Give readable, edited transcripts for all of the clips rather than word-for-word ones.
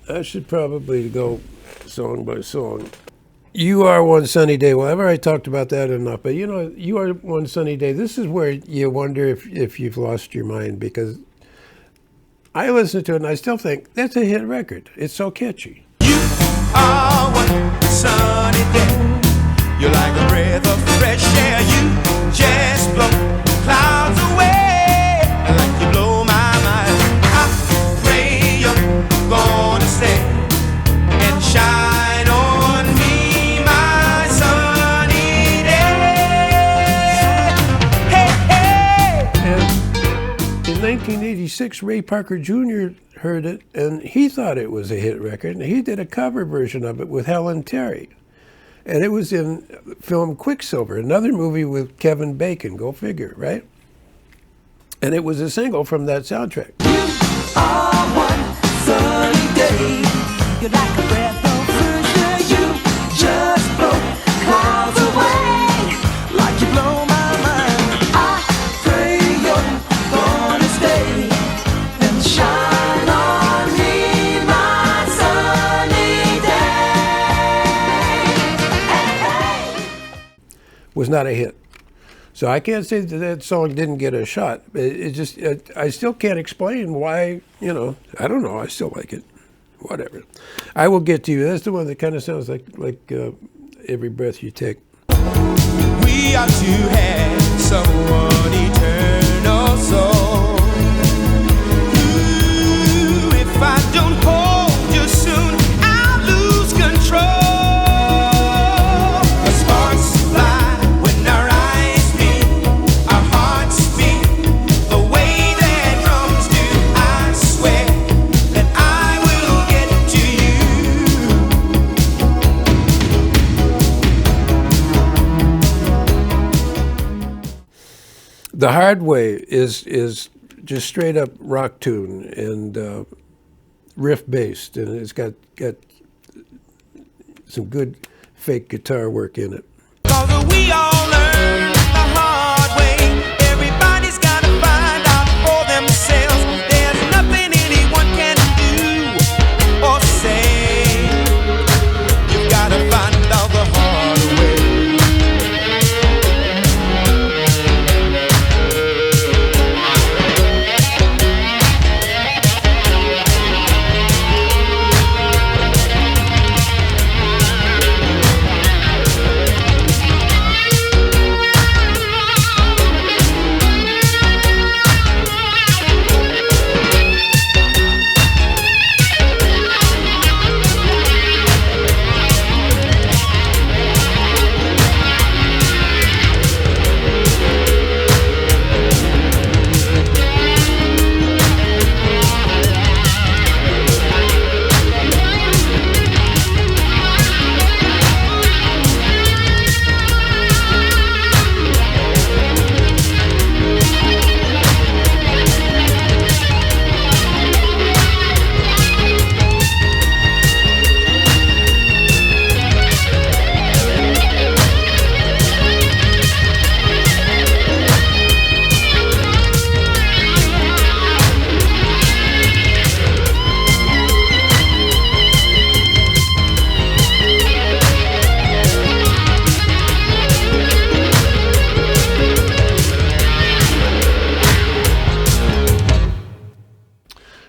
I should probably go song by song. You Are One Sunny Day. Well, I talked about that enough, but you know, You Are One Sunny Day, this is where you wonder if you've lost your mind, because I listen to it and I still think that's a hit record. It's so catchy. You are one sunny day. You're like a breath of fresh air. You just blow clouds away, like you blow my mind. I pray you're gonna stay and shine on me, my sunny day. Hey, hey. And in 1986, Ray Parker Jr. heard it, and he thought it was a hit record, and he did a cover version of it with Helen Terry. And it was in film Quicksilver, another movie with Kevin Bacon, go figure, right? And it was a single from that soundtrack. You are one sunny day. You're like a breath of fresh air. You just blow clouds away, like you blow my mind. I pray you're gonna stay and shine on me, my sunny day. Was not a hit. So I can't say that that song didn't get a shot. It just, I still can't explain why, you know, I don't know, I still like it. Whatever. I Will Get to You. That's the one that kind of sounds like Every Breath You Take. We are to have someone eternal, so ooh, if I don't hold you soon, I'll lose control. The sparks fly when our eyes meet, our hearts beat the way that drums do. I swear that I will get to you. The Hard Way is just straight up rock tune and riff based, and it's got some good fake guitar work in it. 'Cause we all learn the hard way. Everybody's gotta find out for themselves. There's nothing anyone can do or say. You've gotta find out the hard way.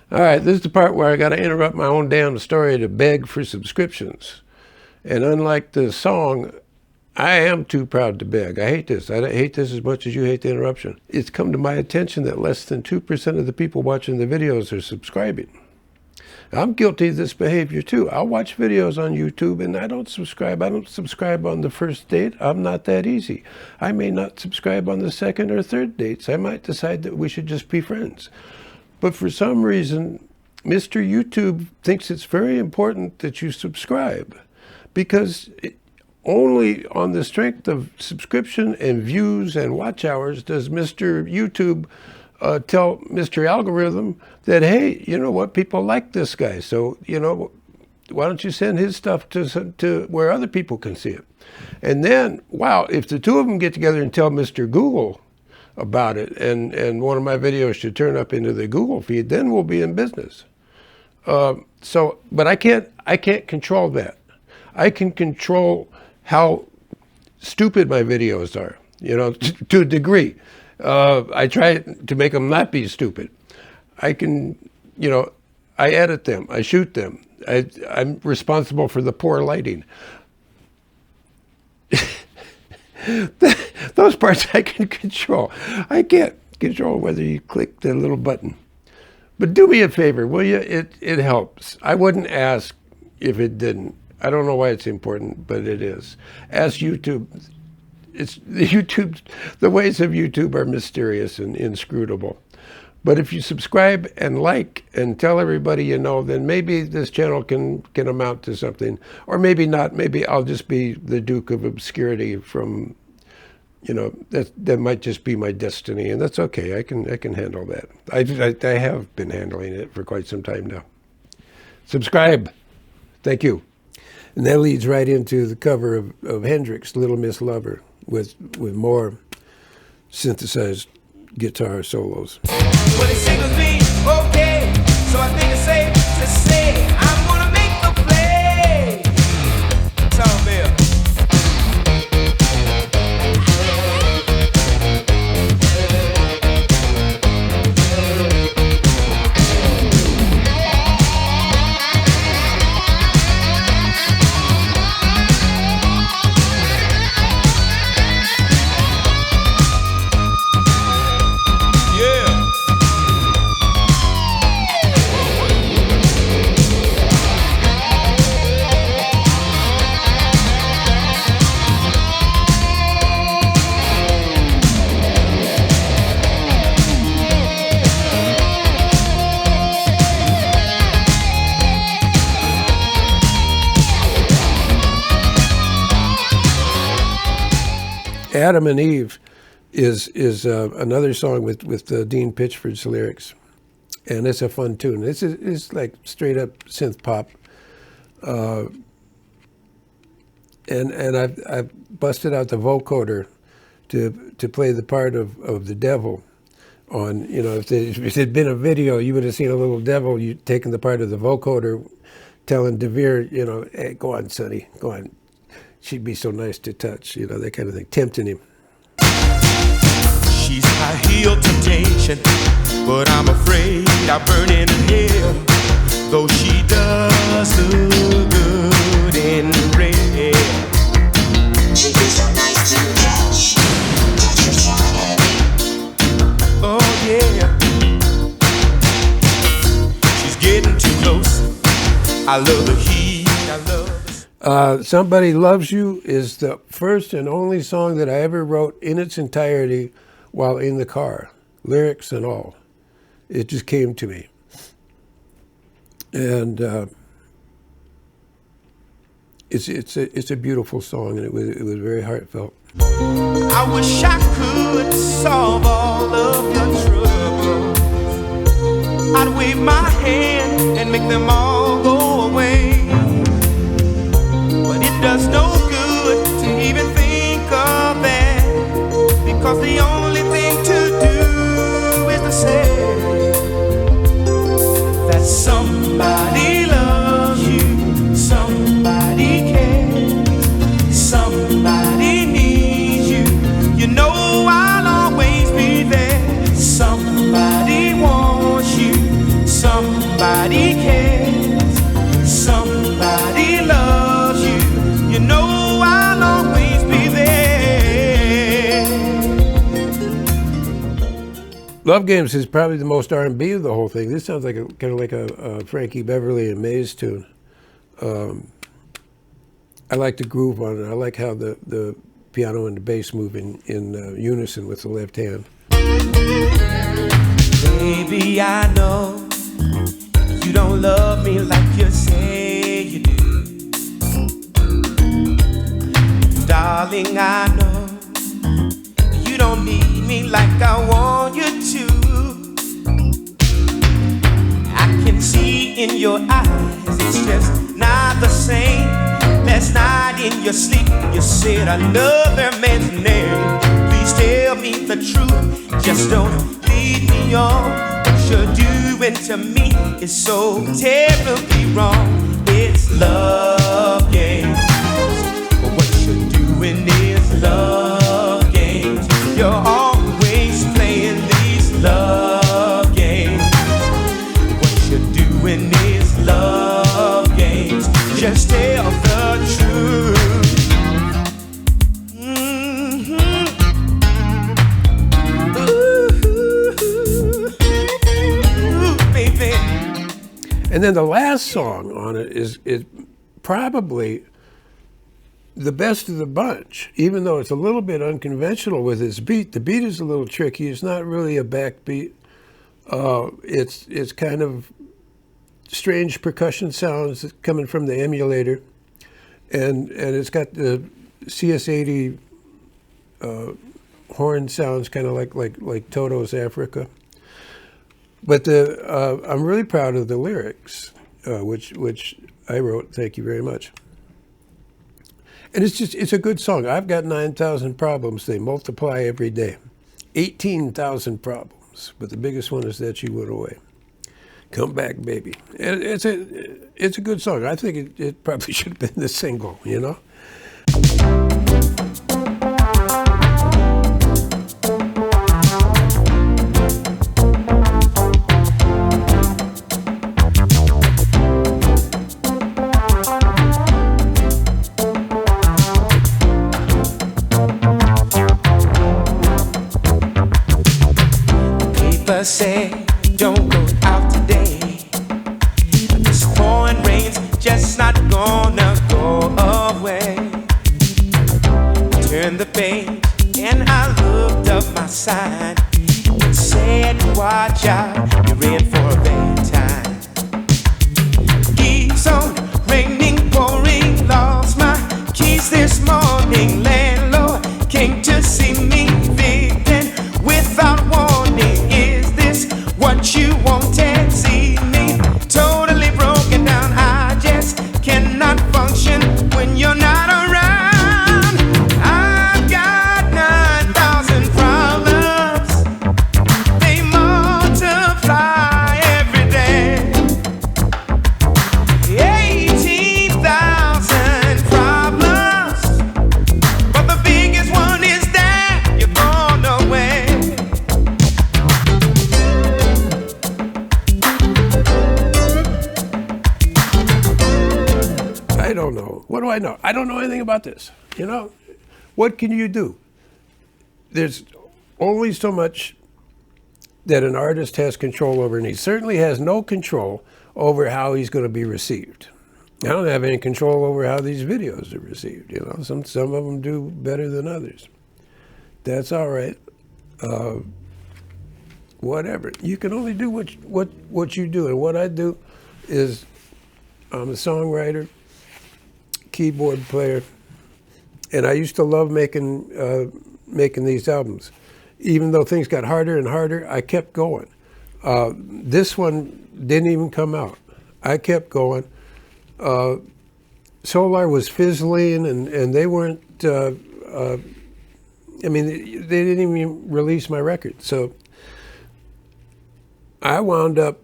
All right, this is the part where I got to interrupt my own damn story to beg for subscriptions. And unlike the song, I am too proud to beg. I hate this. I hate this as much as you hate the interruption. It's come to my attention that less than 2% of the people watching the videos are subscribing. I'm guilty of this behavior too. I'll watch videos on YouTube and I don't subscribe. I don't subscribe on the first date. I'm not that easy. I may not subscribe on the second or third dates. I might decide that we should just be friends. But for some reason, Mr. YouTube thinks it's very important that you subscribe, because only on the strength of subscription and views and watch hours does Mr. YouTube tell Mr. Algorithm that, hey, you know what, people like this guy. So, you know, why don't you send his stuff to where other people can see it? And then, wow, if the two of them get together and tell Mr. Google about it, and one of my videos should turn up into the Google feed, then we'll be in business. But I can't control that. I can control how stupid my videos are, you know, to a degree. I try to make them not be stupid. I can, you know, I edit them, I shoot them. I'm responsible for the poor lighting. Those parts I can control. I can't control whether you click the little button. But do me a favor, will you? It helps. I wouldn't ask if it didn't. I don't know why it's important, but it is. Ask YouTube. The ways of YouTube are mysterious and inscrutable. But if you subscribe and like and tell everybody you know, then maybe this channel can amount to something. Or maybe not. Maybe I'll just be the Duke of Obscurity from, you know, that might just be my destiny. And that's okay. I can handle that. I have been handling it for quite some time now. Subscribe. Thank you. And that leads right into the cover of Hendrix' Little Miss Lover with more synthesized guitar solos. Well, they sing with me, okay, so I think it's safe to say I'm gonna make the play. Tom Bill. Adam and Eve is another song with Dean Pitchford's lyrics, and it's a fun tune. It's like straight up synth pop, and I've busted out the vocoder to play the part of the devil on, you know, if it had been a video, you would have seen a little devil taking the part of the vocoder, telling DeVere, you know, hey, go on, Sonny, go on. She'd be so nice to touch, you know, that kind of thing, tempting him. She's high-heel temptation, but I'm afraid I'll burn in hell. Though she does look good in red. She'd be so nice to touch your side. Oh yeah. She's getting too close. I love the heat, I love Somebody Loves You is the first and only song that I ever wrote in its entirety while in the car, lyrics and all. It just came to me. And it's a beautiful song, and it was very heartfelt. I wish I could solve all of your troubles. I'd wave my hand and make them all go away. But it does no good to even think of that, because the only thing to do is to say that somebody loves you, somebody cares, somebody needs you. You know I'll always be there. Somebody wants you, somebody cares, somebody loves you. You know I'll always be there. Love Games is probably the most R&B of the whole thing. This sounds like kind of like a Frankie Beverly and Mays tune. I like the groove on it. I like how the piano and the bass move in unison with the left hand. Baby, I know you don't love me like you say you do. Darling, I know you don't need me like I want you to. in your eyes, it's just not the same. Last night in your sleep, you said another man's name. Please tell me the truth, just don't lead me on. What you're doing to me is so terribly wrong. It's love games. What you're doing is love games. You're always playing these love games. What you're doing is love games. Just tell the truth. Ooh, baby. And then the last song on it is probably the best of the bunch, even though it's a little bit unconventional with its beat. The beat is a little tricky. It's not really a backbeat. It's kind of strange percussion sounds coming from the emulator, and it's got the CS80 horn sounds, kind of like Toto's Africa. But I'm really proud of the lyrics, which I wrote. Thank you very much. And it's a good song. I've got 9,000 problems. They multiply every day. 18,000 problems, but the biggest one is that you went away. Come back, baby. And it's a good song. I think it probably should have been the single, you know? People say don't go out today. This pouring rain's just not gonna go away. Turned the page and I looked up my sign. It said, watch out, you're in for a bad time. Keeps on raining, pouring, lost my keys this morning. Landlord came to see me, victim without warning. Is this what you wanted? See me totally broken down. I just cannot function when you're not around. I've got 9,000 problems. They multiply every day. 18,000 problems, but the biggest one is that you're gone away. I don't know. What do I know? I don't know anything about this. You know, what can you do? There's only so much that an artist has control over, and he certainly has no control over how he's going to be received. I don't have any control over how these videos are received. You know, some of them do better than others. That's all right. Whatever. You can only do what you do, and what I do is I'm a songwriter, keyboard player, and I used to love making these albums. Even though things got harder and harder, I kept going. This one didn't even come out. I kept going. Solar was fizzling, and they weren't. I mean, they didn't even release my record. So I wound up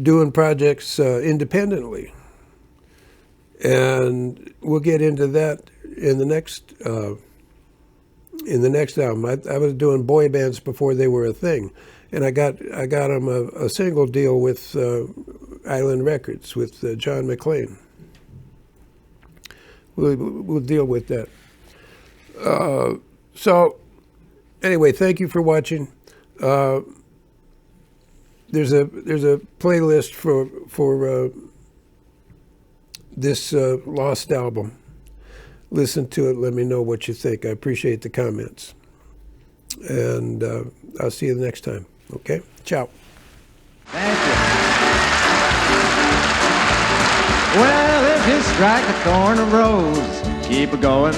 doing projects independently. And we'll get into that in the next album. I was doing boy bands before they were a thing, and I got them a single deal with Island Records with John McClain. We'll deal with that. So anyway, thank you for watching. There's a playlist for this lost album. Listen to it. Let me know what you think. I appreciate the comments. And I'll see you the next time. Okay? Ciao. Thank you. Well, if you strike a thorn or rose, keep it going.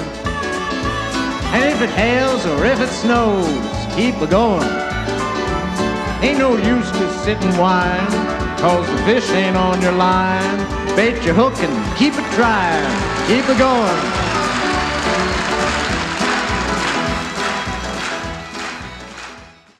And if it hails or if it snows, keep it going. Ain't no use to sit and whine. 'cause the fish ain't on your line. Bait your hook and keep it trying. Keep it going.